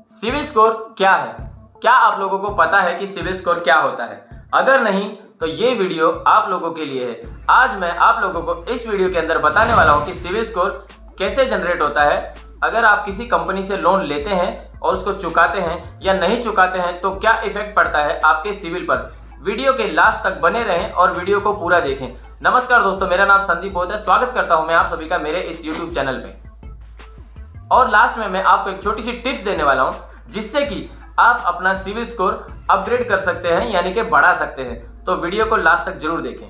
Civil score क्या है? क्या आप लोगों को पता है कि सिविल स्कोर क्या होता है? अगर नहीं तो ये वीडियो आप लोगों के लिए है। आज मैं आप लोगों को इस वीडियो के अंदर बताने वाला हूँ कि सिविल स्कोर कैसे जनरेट होता है। अगर आप किसी कंपनी से लोन लेते हैं और उसको चुकाते हैं या नहीं चुकाते हैं तो क्या इफेक्ट पड़ता है आपके सिविल पर। वीडियो के लास्ट तक बने रहें और वीडियो को पूरा देखें। नमस्कार दोस्तों, मेरा नाम संदीप बोध है। स्वागत करता हूं मैं आप सभी का मेरे इस यूट्यूब चैनल पे। और लास्ट में मैं आपको एक छोटी सी टिप्स देने वाला हूं जिससे कि आप अपना सिविल स्कोर अपग्रेड कर सकते हैं, यानी कि बढ़ा सकते हैं। तो वीडियो को लास्ट तक जरूर देखें।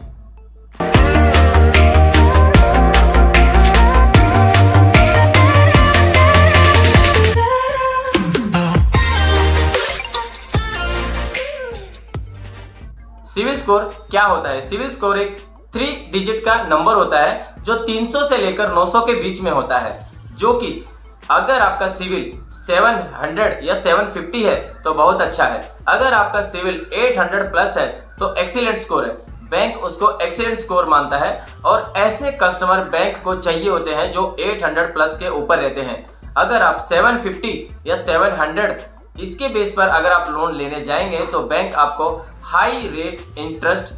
सिविल स्कोर क्या होता है? सिविल स्कोर एक 3 डिजिट का नंबर होता है जो 300 से लेकर 900 के बीच में होता है, जो कि अगर आपका सिविल 700 या 750 है तो बहुत अच्छा है। अगर आपका सिविल 800 प्लस है तो एक्सीलेंट स्कोर है। बैंक उसको एक्सीलेंट स्कोर मानता है और ऐसे कस्टमर बैंक को चाहिए होते हैं जो 800 प्लस के ऊपर रहते हैं। अगर आप 750 या 700 इसके बेस पर अगर आप लोन लेने जाएंगे तो बैंक आपको हाई रेट इंटरेस्ट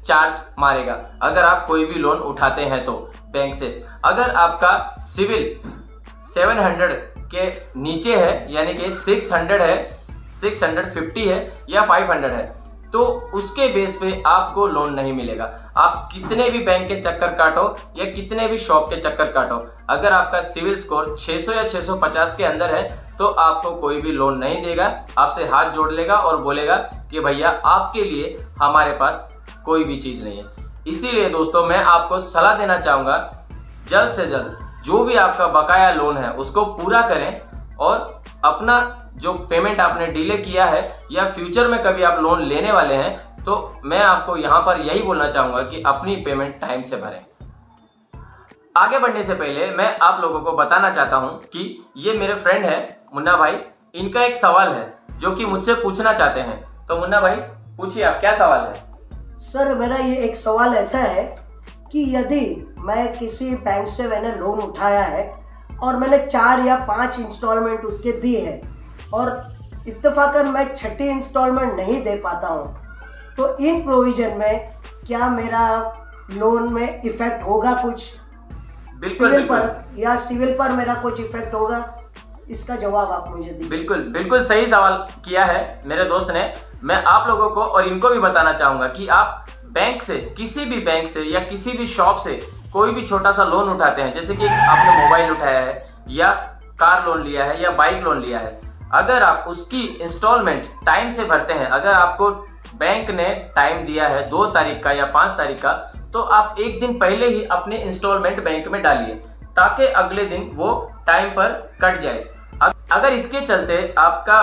चार्ज मारेगा अगर आप कोई भी लोन उठाते हैं तो बैंक से। अगर आपका सिविल 700 के नीचे है, यानी कि 600 है, 650 है या 500 है, तो उसके बेस पे आपको लोन नहीं मिलेगा। आप कितने भी बैंक के चक्कर काटो या कितने भी शॉप के चक्कर काटो, अगर आपका सिविल स्कोर 600 या 650 के अंदर है तो आपको कोई भी लोन नहीं देगा। आपसे हाथ जोड़ लेगा और बोलेगा कि भैया आपके लिए हमारे पास कोई भी चीज़ नहीं है। इसीलिए दोस्तों मैं आपको सलाह देना चाहूँगा, जल्द से जल्द जो भी आपका बकाया लोन है उसको पूरा करें और अपना जो पेमेंट आपने डिले किया है या फ्यूचर में कभी आप लोन लेने वाले हैं तो मैं आपको यहाँ पर यही बोलना चाहूँगा कि अपनी पेमेंट टाइम से भरें। आगे बढ़ने से पहले मैं आप लोगों को बताना चाहता हूँ कि ये मेरे फ्रेंड है मुन्ना भाई। इनका एक सवाल है जो कि मुझसे पूछना चाहते हैं। तो मुन्ना भाई पूछिए, आप क्या सवाल है? सर मेरा ये एक सवाल ऐसा है कि यदि मैं किसी बैंक से मैंने लोन उठाया है और मैंने 4 या 5 इंस्टॉलमेंट उसके दिए हैं और इत्तेफाकन मैं 6ठी इंस्टॉलमेंट नहीं दे पाता हूँ, तो इन प्रोविजन में क्या मेरा लोन में इफेक्ट होगा कुछ? सिविल पर या सिविल पर मेरा कुछ इफेक्ट होगा? इसका जवाब आप मुझे दीजिए। बिल्कुल सही सवाल किया है मेरे दोस्त ने। मैं आप लोगों को और इनको भी बताना चाहूंगा कि आप बैंक से, किसी भी बैंक से या किसी भी शॉप से कोई भी छोटा सा लोन उठाते हैं, जैसे कि आपने मोबाइल उठाया है या कार लोन लिया है या बाइक लोन लिया है, अगर आप उसकी इंस्टॉलमेंट टाइम से भरते हैं, अगर आपको बैंक ने टाइम दिया है 2 तारीख का या 5 तारीख का, तो आप एक दिन पहले ही अपने इंस्टॉलमेंट बैंक में डालिए ताकि अगले दिन वो टाइम पर कट जाए। अगर इसके चलते आपका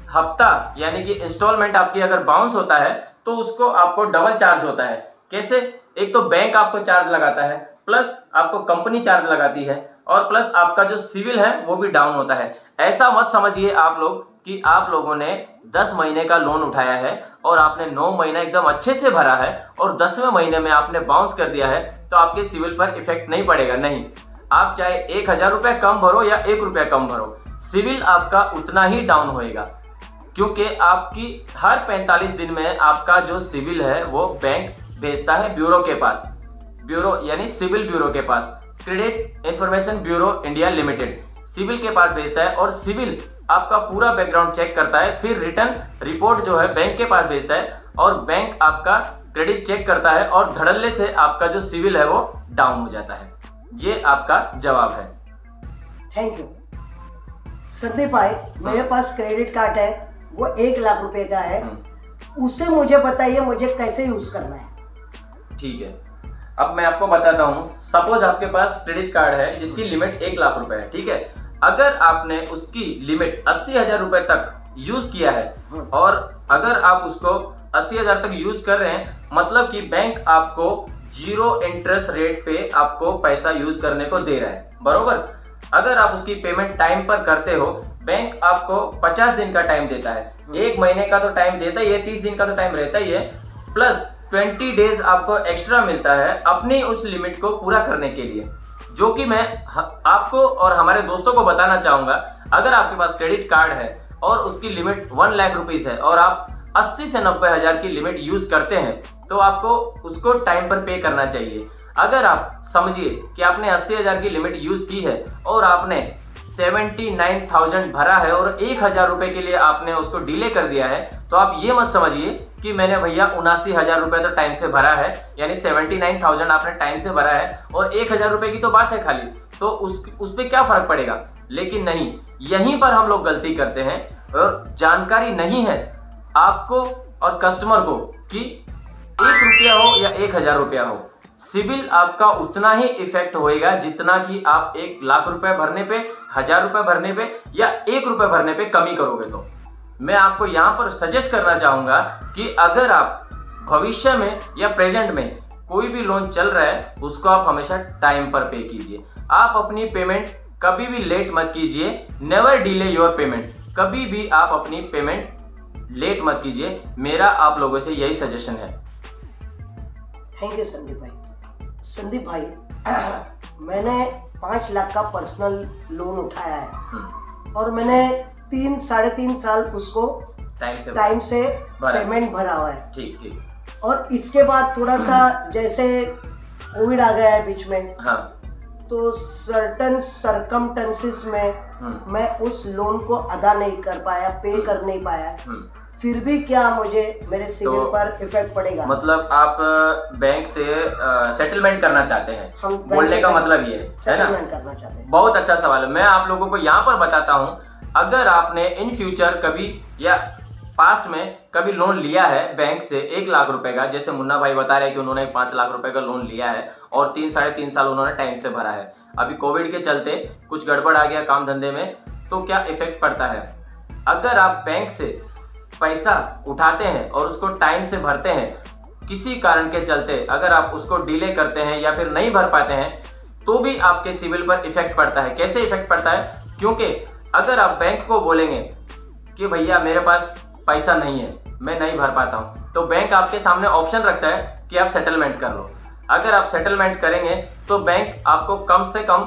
हफ्ता यानी कि इंस्टॉलमेंट आपकी अगर बाउंस होता है तो उसको आपको डबल चार्ज होता है। कैसे? एक तो बैंक आपको चार्ज लगाता है, प्लस आपको कंपनी चार्ज लगाती है और प्लस आपका जो सिविल है वो भी डाउन होता है। ऐसा मत समझिए आप लोग कि आप लोगों ने 10 महीने का लोन उठाया है और आपने 9 महीना एकदम अच्छे से भरा है और 10वें महीने में आपने बाउंस कर दिया है तो आपके सिविल पर इफेक्ट नहीं पड़ेगा। नहीं, आप चाहे 1000 रुपये कम भरो या 1 रुपया कम भरो, सिविल आपका उतना ही डाउन होएगा, क्योंकि आपकी हर 45 दिन में आपका जो सिविल है वो बैंक भेजता है ब्यूरो के पास। ब्यूरो यानी सिविल ब्यूरो के पास, credit information bureau India limited, CIBIL के पास भेजता है और सिविल आपका पूरा बैकग्राउंड चेक करता है। फिर रिटर्न रिपोर्ट जो है बैंक के पास भेजता है और बैंक आपका क्रेडिट चेक करता है और धड़ल्ले से आपका जो सिविल है वो डाउन हो जाता है। ये आपका जवाब है। थैंक यू संदीप भाई। मेरे पास क्रेडिट कार्ड है, वो 1 लाख रुपए का है, उसे मुझे बताइए मुझे कैसे यूज करना है। ठीक है, अब मैं आपको बताता हूँ। सपोज आपके पास क्रेडिट कार्ड है जिसकी लिमिट 1 लाख रुपए है, ठीक है। अगर आपने उसकी लिमिट 80,000 रुपए तक यूज किया है और अगर आप उसको 80,000 तक यूज कर रहे हैं, मतलब कि बैंक आपको 0 इंटरेस्ट रेट पे आपको पैसा यूज करने को दे रहा है, बरोबर। अगर आप उसकी पेमेंट टाइम पर करते हो, बैंक आपको 50 दिन का टाइम देता है। 1 महीने का तो टाइम देता ही है, 30 दिन का तो टाइम रहता ही है, प्लस 20 डेज आपको एक्स्ट्रा मिलता है अपनी उस लिमिट को पूरा करने के लिए। जो कि मैं आपको और हमारे दोस्तों को बताना चाहूंगा। अगर आपके पास क्रेडिट कार्ड है और उसकी लिमिट 1 लाख रुपीस है और आप 80 से 90 हजार की लिमिट यूज करते हैं तो आपको उसको टाइम पर पे करना चाहिए। अगर आप समझिए कि आपने 80 हजार की लिमिट यूज की है और आपने 79,000 भरा है और 1,000 रुपए के लिए आपने उसको डिले कर दिया है, तो आप ये मत समझिए कि मैंने भैया 79,000 रुपए तो टाइम से भरा है, यानी 79,000 आपने टाइम से भरा है और 1,000 रुपए की तो बात है खाली, तो उस पे क्या फर्क पड़ेगा। लेकिन नहीं, यहीं पर हम लोग गलती करते हैं और जानकारी नहीं है आपको और कस्टमर को कि 1 रुपया हो या 1,000 रुपया हो, सिविल आपका उतना ही इफेक्ट होएगा जितना कि आप 1 लाख रुपए भरने पे, 1,000 रुपए भरने पे या 1 रुपए भरने पे कमी करोगे। तो मैं आपको यहाँ पर सजेस्ट करना चाहूंगा कि अगर आप भविष्य में या प्रेजेंट में कोई भी लोन चल रहा है उसको आप हमेशा टाइम पर पे कीजिए। आप अपनी पेमेंट कभी भी लेट मत कीजिए। Never delay your payment. कभी भी आप अपनी पेमेंट लेट मत कीजिए। मेरा आप लोगों से यही सजेशन है। थैंक यू संदीप भाई। संदीप भाई, मैंने 5 लाख का पर्सनल लोन उठाया है और मैंने 3-3.5 साल उसको टाइम से पेमेंट भरा हुआ है। ठीक। और इसके बाद थोड़ा सा जैसे कोविड आ गया है बीच में, हाँ, तो सर्टन सरकमटेंसेस में मैं उस लोन को अदा नहीं कर पाया, पे कर नहीं पाया। फिर भी क्या मुझे मेरे सिविल पर इफेक्ट पड़ेगा? मतलब आप बैंक से सेटलमेंट करना चाहते हैं, हम बोलने का मतलब ये है ना? सेटलमेंट करना चाहते हैं। बहुत अच्छा सवाल है। मैं आप लोगों को यहाँ पर बताता हूँ, अगर आपने इन फ्यूचर कभी या पास्ट में कभी लोन लिया है बैंक से 1 लाख रुपए का, जैसे मुन्ना भाई बता रहे हैं कि उन्होंने 5 लाख रुपए का लोन लिया है और 3-3.5 साल उन्होंने टाइम से भरा है। अभी कोविड के चलते कुछ गड़बड़ आ गया काम धंधे में, तो क्या इफेक्ट पड़ता है? अगर आप बैंक से पैसा उठाते हैं और उसको टाइम से भरते हैं, किसी कारण के चलते अगर आप उसको डिले करते हैं या फिर नहीं भर पाते हैं, तो भी आपके सिविल पर इफेक्ट पड़ता है। कैसे इफेक्ट पड़ता है? क्योंकि अगर आप बैंक को बोलेंगे कि भैया मेरे पास पैसा नहीं है, मैं नहीं भर पाता हूं, तो बैंक आपके सामने ऑप्शन रखता है कि आप सेटलमेंट कर लो। अगर आप सेटलमेंट करेंगे तो बैंक आपको कम से कम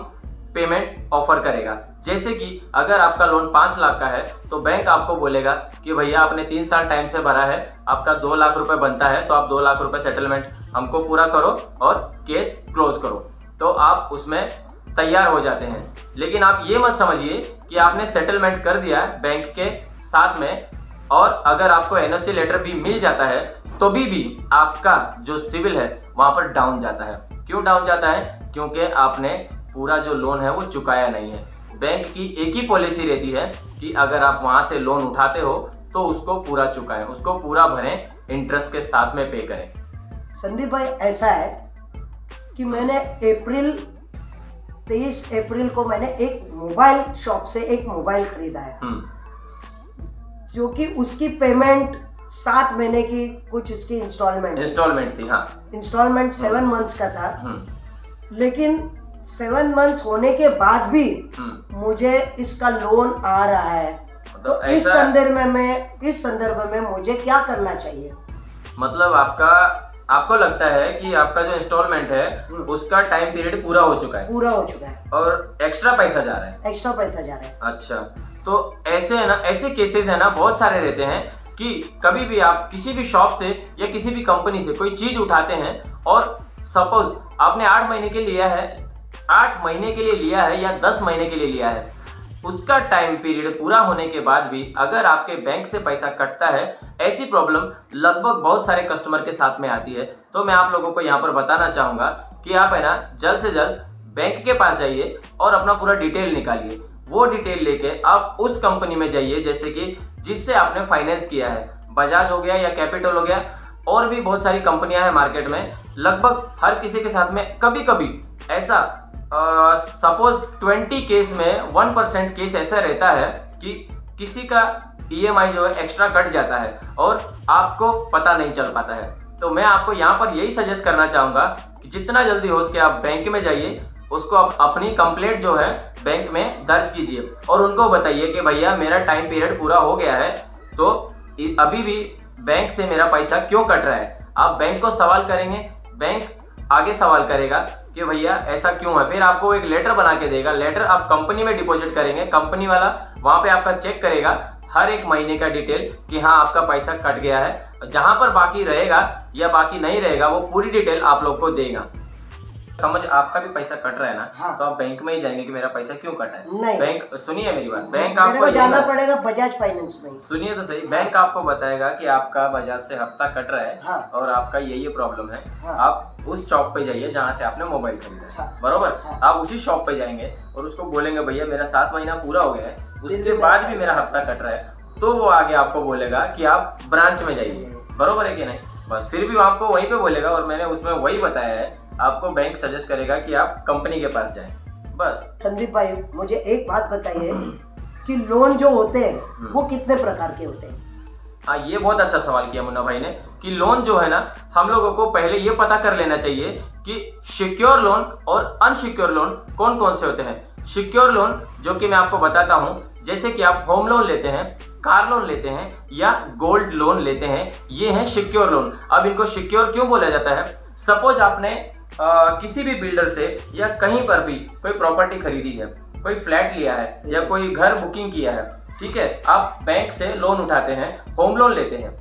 पेमेंट ऑफर करेगा। जैसे कि अगर आपका लोन 5 लाख का है तो बैंक आपको बोलेगा कि भैया आपने 3 साल टाइम से भरा है, आपका 2 लाख रुपए बनता है, तो आप 2 लाख रुपए सेटलमेंट हमको पूरा करो और केस क्लोज करो, तो आप उसमें तैयार हो जाते हैं। लेकिन आप ये मत समझिए कि आपने सेटलमेंट कर दिया बैंक के साथ में और अगर आपको एनओसी लेटर भी मिल जाता है तो भी आपका जो सिविल है वहां पर डाउन जाता है। क्यों डाउन जाता है? क्योंकि आपने पूरा जो लोन है वो चुकाया नहीं है। बैंक की एक ही पॉलिसी रहती है कि अगर आप वहां से लोन उठाते हो तो उसको पूरा चुकाएं, उसको पूरा भरें, इंटरेस्ट के साथ में पे करें। संदीप भाई, ऐसा है कि मैंने 23 अप्रैल को मैंने एक मोबाइल शॉप से एक मोबाइल खरीदा है, जो कि उसकी पेमेंट 7 महीने की कुछ इसकी इंस्टॉलमेंट थी। हाँ, इंस्टॉलमेंट 7 मंथ्स का था। लेकिन 7 मंथ्स होने के बाद भी मुझे इसका लोन आ रहा है, तो इस संदर्भ में मुझे क्या करना चाहिए? मतलब आपको लगता है कि आपका जो इंस्टॉलमेंट है उसका टाइम पीरियड पूरा हो चुका है और एक्स्ट्रा पैसा जा रहा है। अच्छा, तो ऐसे है ना, ऐसे केसेस है ना, बहुत सारे रहते हैं कि कभी भी आप किसी भी शॉप से या किसी भी कंपनी से कोई चीज उठाते हैं और सपोज आपने 8 महीने के लिए लिया है या 10 महीने के लिए लिया है, उसका टाइम पीरियड पूरा होने के बाद भी अगर आपके बैंक से पैसा कटता है, ऐसी प्रॉब्लम लगभग बहुत सारे कस्टमर के साथ में आती है। तो मैं आप लोगों को यहाँ पर बताना चाहूंगा कि आप है ना जल्द से जल्द बैंक के पास जाइए और अपना पूरा डिटेल निकालिए। वो डिटेल लेके आप उस कंपनी में जाइए जैसे कि जिससे आपने फाइनेंस किया है, बजाज हो गया या कैपिटल हो गया, और भी बहुत सारी कंपनियां हैं मार्केट में। लगभग हर किसी के साथ में कभी कभी ऐसा सपोज 20 केस में 1% केस ऐसा रहता है कि किसी का EMI जो है एक्स्ट्रा कट जाता है और आपको पता नहीं चल पाता है। तो मैं आपको यहाँ पर यही सजेस्ट करना चाहूँगा कि जितना जल्दी हो सके आप बैंक में जाइए, उसको आप अपनी कंप्लेंट जो है बैंक में दर्ज कीजिए और उनको बताइए कि भैया मेरा टाइम पीरियड पूरा हो गया है, तो अभी भी बैंक से मेरा पैसा क्यों कट रहा है। आप बैंक को सवाल करेंगे, बैंक आगे सवाल करेगा, कि भैया ऐसा क्यों है। फिर आपको एक लेटर बना के देगा, लेटर आप कंपनी में डिपॉजिट करेंगे, कंपनी वाला वहां पे आपका चेक करेगा हर एक महीने का डिटेल कि हाँ आपका पैसा कट गया है। जहां पर बाकी रहेगा या बाकी नहीं रहेगा वो पूरी डिटेल आप लोग को देगा। समझ आपका भी पैसा कट रहा है ना, हाँ। तो आप बैंक में ही जाएंगे कि मेरा पैसा क्यों कटा है। नहीं। बैंक, सुनिए मेरी बात, बैंक मेरे को आपको जाना पड़ेगा बजाज फाइनेंस में। सुनिए तो सही, बैंक आपको बताएगा कि आपका बजाज से हफ्ता कट रहा है, हाँ। और आपका ये प्रॉब्लम है। हाँ। आप उस शॉप पे जाइए जहाँ से आपने मोबाइल खरीदा है, हाँ। बरोबर। हाँ। आप उसी शॉप पे जाएंगे और उसको बोलेंगे भैया मेरा 7 महीना पूरा हो गया है, उसके भी बाद भी मेरा हफ्ता कट रहा है, तो वो आगे आपको बोलेगा कि आप ब्रांच में जाइए, बरोबर है कि नहीं। बस फिर भी आपको वहीं पे बोलेगा, और मैंने उसमें वही बताया है, आपको बैंक सजेस्ट करेगा कि आप कंपनी के पास जाएं। बस। संदीप भाई मुझे एक बात बताइए कि लोन जो होते हैं वो कितने प्रकार के होते हैं? हाँ, ये बहुत अच्छा सवाल किया मुन्ना भाई ने कि लोन जो है ना, हम लोगों को पहले ये पता कर लेना चाहिए कि सिक्योर लोन और अनसिक्योर लोन कौन कौन से होते हैं। सिक्योर लोन जो कि मैं आपको बताता हूँ, जैसे कि आप होम लोन लेते हैं, कार लोन लेते हैं या गोल्ड लोन लेते हैं, ये हैं सिक्योर लोन। अब इनको सिक्योर क्यों बोला जाता है? सपोज आपने किसी भी बिल्डर से या कहीं पर भी कोई प्रॉपर्टी खरीदी है, कोई फ्लैट लिया है या कोई घर बुकिंग किया है, ठीक है, आप बैंक से लोन उठाते हैं, होम लोन लेते हैं,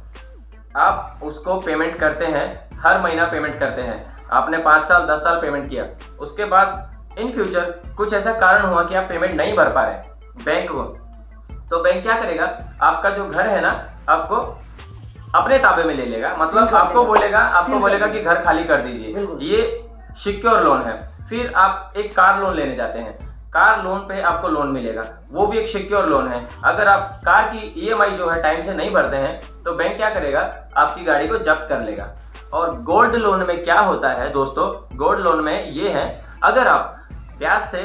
आप उसको पेमेंट करते हैं, हर महीना पेमेंट करते हैं, आपने 5 साल 10 साल पेमेंट किया, उसके बाद इन फ्यूचर कुछ ऐसा कारण हुआ कि आप पेमेंट नहीं भर पा रहे बैंक को, तो बैंक क्या करेगा, आपका जो घर है ना आपको अपने ताबे में ले लेगा, मतलब आपको बोलेगा कि घर खाली कर दीजिए। ये सिक्योर लोन है। फिर आप एक कार लोन लेने जाते हैं, कार लोन पे आपको लोन मिलेगा, वो भी एक सिक्योर लोन है। अगर आप कार की ईएमआई जो है टाइम से नहीं भरते हैं तो बैंक क्या करेगा, आपकी गाड़ी को जब्त कर लेगा। और गोल्ड लोन में क्या होता है दोस्तों, गोल्ड लोन में ये है, अगर आप ब्याज से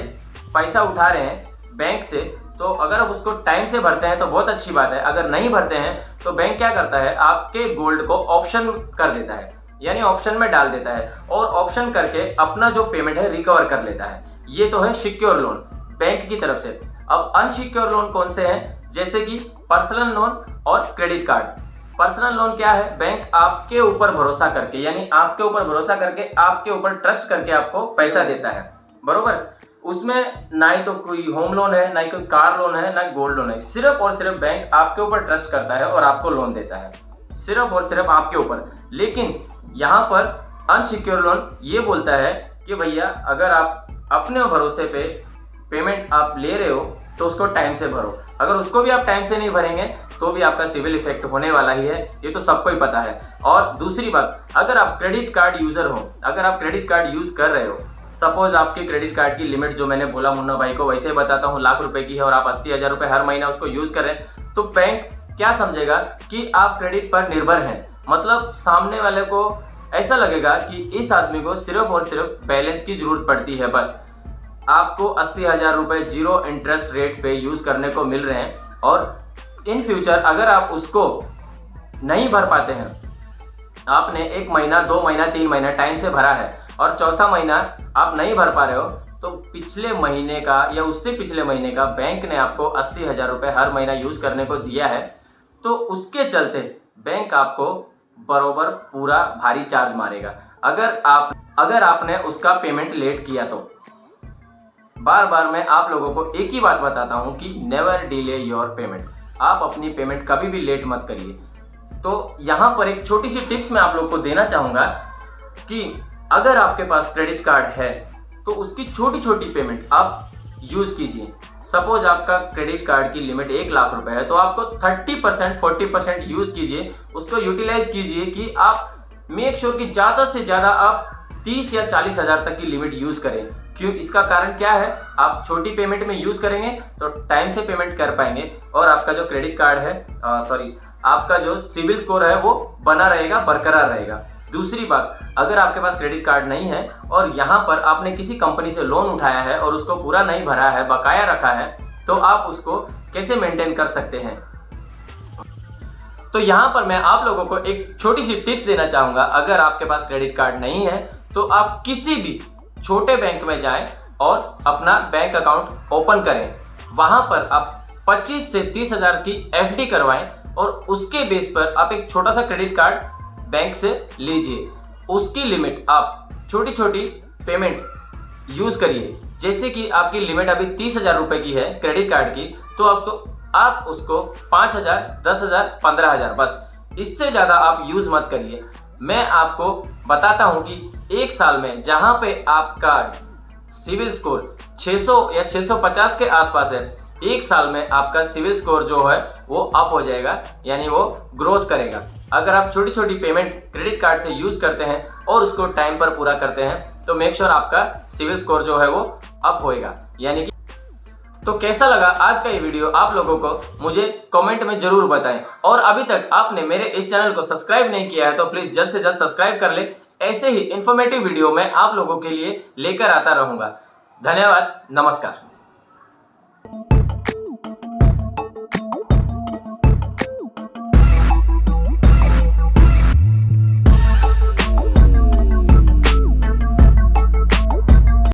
पैसा उठा रहे हैं बैंक से, तो अगर आप उसको टाइम से भरते हैं तो बहुत अच्छी बात है, अगर नहीं भरते हैं तो बैंक क्या करता है, आपके गोल्ड को ऑप्शन कर देता है, यानी ऑप्शन में डाल देता है, और ऑप्शन करके अपना जो पेमेंट है रिकवर कर लेता है। ये तो है सिक्योर लोन बैंक की तरफ से। अब अनसिक्योर लोन कौन से हैं, जैसे कि पर्सनल लोन और क्रेडिट कार्ड। पर्सनल लोन क्या है, बैंक आपके ऊपर भरोसा करके, यानी आपके ऊपर भरोसा करके, आपके ऊपर ट्रस्ट करके आपको पैसा देता है, बरोबर। उसमें ना ही तो कोई होम लोन है, ना ही कोई कार लोन है, ना गोल्ड लोन है, सिर्फ और सिर्फ बैंक आपके ऊपर ट्रस्ट करता है और आपको लोन देता है, सिर्फ और सिर्फ आपके ऊपर। लेकिन यहाँ पर अनसिक्योर लोन ये बोलता है कि भैया अगर आप अपने भरोसे पे पेमेंट आप ले रहे हो तो उसको टाइम से भरो, अगर उसको भी आप टाइम से नहीं भरेंगे तो भी आपका सिविल इफेक्ट होने वाला ही है, ये तो सबको ही पता है। और दूसरी बात, अगर आप क्रेडिट कार्ड यूजर हो, अगर आप क्रेडिट कार्ड यूज कर रहे हो, सपोज आपकी क्रेडिट कार्ड की लिमिट जो मैंने बोला मुन्ना भाई को वैसे बताता हूँ, लाख रुपए की है और आप 80,000 रुपए हर महीना उसको यूज कर रहे हैं, तो बैंक क्या समझेगा कि आप क्रेडिट पर निर्भर हैं। मतलब सामने वाले को ऐसा लगेगा कि इस आदमी को सिर्फ और सिर्फ बैलेंस की जरूरत पड़ती है, बस आपको 80,000 रुपए जीरो इंटरेस्ट रेट पे यूज करने को मिल रहे हैं, और इन फ्यूचर अगर आप उसको नहीं भर पाते हैं, आपने 1 महीना 2 महीना 3 महीना टाइम से भरा है और चौथा महीना आप नहीं भर पा रहे हो, तो पिछले महीने का या उससे पिछले महीने का बैंक ने आपको 80,000 रुपए हर महीना यूज करने को दिया है, तो उसके चलते बैंक आपको बरोबर पूरा भारी चार्ज मारेगा अगर आपने उसका पेमेंट लेट किया तो। बार बार मैं आप लोगों को एक ही बात बताता हूं कि नेवर डिले योर पेमेंट, आप अपनी पेमेंट कभी भी लेट मत करिए। तो यहाँ पर एक छोटी सी टिप्स मैं आप लोग को देना चाहूँगा कि अगर आपके पास क्रेडिट कार्ड है तो उसकी छोटी छोटी पेमेंट आप यूज़ कीजिए। सपोज आपका क्रेडिट कार्ड की लिमिट 1 लाख रुपए है, तो आपको 30% 40% यूज़ कीजिए, उसको यूटिलाइज कीजिए कि आप मेक श्योर कि ज़्यादा से ज़्यादा आप 30 या 40 हज़ार तक की लिमिट यूज़ करें। क्यों, इसका कारण क्या है, आप छोटी पेमेंट में यूज़ करेंगे तो टाइम से पेमेंट कर पाएंगे और आपका जो क्रेडिट कार्ड है आपका जो सिविल स्कोर है वो बना रहेगा, बरकरार रहेगा। दूसरी बात, अगर आपके पास क्रेडिट कार्ड नहीं है और यहाँ पर आपने किसी कंपनी से लोन उठाया है और उसको पूरा नहीं भरा है, बकाया रखा है, तो आप उसको कैसे मेंटेन कर सकते हैं। तो यहाँ पर मैं आप लोगों को एक छोटी सी टिप्स देना चाहूँगा। अगर आपके पास क्रेडिट कार्ड नहीं है तो आप किसी भी छोटे बैंक में जाएं और अपना बैंक अकाउंट ओपन करें। वहाँ पर आप 25 से 30 हज़ार की एफडी करवाएं और उसके बेस पर आप एक छोटा सा क्रेडिट कार्ड बैंक से लीजिए। उसकी लिमिट आप छोटी छोटी पेमेंट यूज करिए। जैसे कि आपकी लिमिट अभी 30,000 रुपए की है क्रेडिट कार्ड की, तो आप उसको 5,000, 10,000, 15,000 बस, इससे ज्यादा आप यूज मत करिए। मैं आपको बताता हूं कि एक साल में जहां पे आपका सिविल स्कोर 600 या 650 के आसपास है, एक साल में आपका सिविल स्कोर जो है वो अप हो जाएगा, यानी वो ग्रोथ करेगा। अगर आप छोटी छोटी पेमेंट क्रेडिट कार्ड से यूज करते हैं और उसको टाइम पर पूरा करते हैं तो मेक श्योर आपका सिविल स्कोर जो है वो अप होएगा। यानी कि तो कैसा लगा आज का ये वीडियो आप लोगों को मुझे कमेंट में जरूर बताएं, और अभी तक आपने मेरे इस चैनल को सब्सक्राइब नहीं किया है तो प्लीज जल्द से जल्द सब्सक्राइब कर ले। ऐसे ही इंफॉर्मेटिव वीडियो मैं आप लोगों के लिए लेकर आता रहूंगा। धन्यवाद, नमस्कार।